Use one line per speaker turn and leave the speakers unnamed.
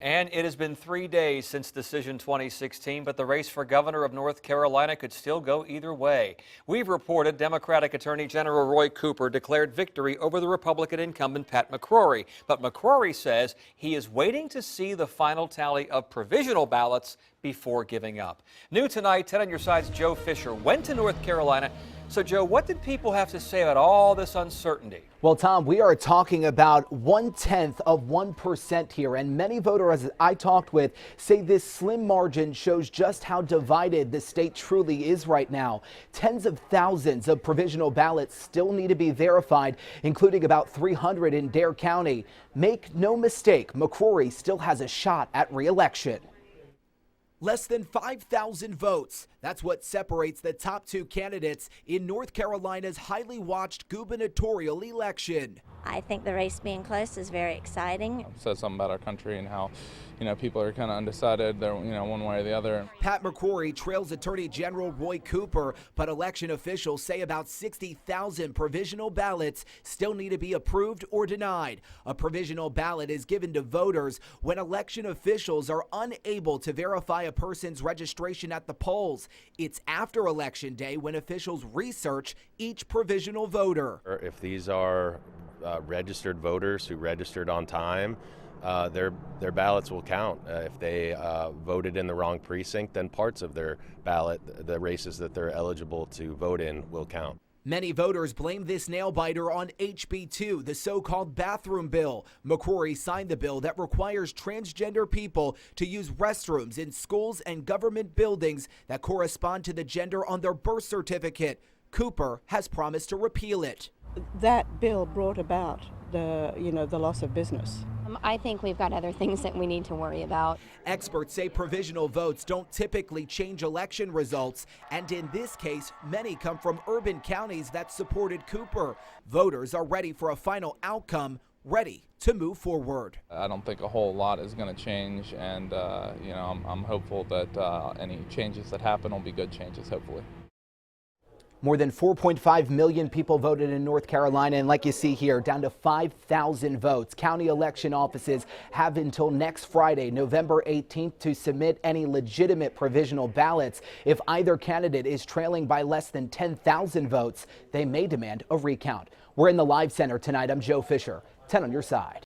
And it has been 3 days since decision 2016, but the race for governor of North Carolina could still go either way. We've reported Democratic Attorney General Roy Cooper declared victory over the Republican incumbent Pat McCrory. But McCrory says he is waiting to see the final tally of provisional ballots before giving up. New tonight, 10 on your side's Joe Fisher went to North Carolina. So, Joe, what did people have to say about all this uncertainty?
Well, Tom, we are talking about 1/10 of 1% here, and many voters I talked with say this slim margin shows just how divided the state truly is right now. Tens of thousands of provisional ballots still need to be verified, including about 300 in Dare County. Make no mistake, McCrory still has a shot at re-election. Less than 5,000 votes. That's what separates the top two candidates in North Carolina's highly watched gubernatorial election.
I think the race being close is very exciting.
It says something about our country and how, people are kind of undecided. They're, one way or the other.
Pat McCrory trails Attorney General Roy Cooper, but election officials say about 60,000 provisional ballots still need to be approved or denied. A provisional ballot is given to voters when election officials are unable to verify a person's registration at the polls. It's after Election Day when officials research each provisional voter.
If these are registered voters who registered on time, their ballots will count. If they voted in the wrong precinct, then parts of their ballot, the races that they're eligible to vote in, will count.
Many voters blame this nail-biter on HB2, the so-called bathroom bill. McCrory signed the bill that requires transgender people to use restrooms in schools and government buildings that correspond to the gender on their birth certificate. Cooper has promised to repeal it.
That bill brought about the loss of business.
I think we've got other things that we need to worry about.
Experts say provisional votes don't typically change election results, and in this case, many come from urban counties that supported Cooper. Voters are ready for a final outcome, ready to move forward.
I don't think a whole lot is going to change, and I'm hopeful that any changes that happen will be good changes, hopefully.
More than 4.5 million people voted in North Carolina, and like you see here, down to 5,000 votes. County election offices have until next Friday, November 18th, to submit any legitimate provisional ballots. If either candidate is trailing by less than 10,000 votes, they may demand a recount. We're in the Live Center tonight. I'm Joe Fisher, 10 on your side.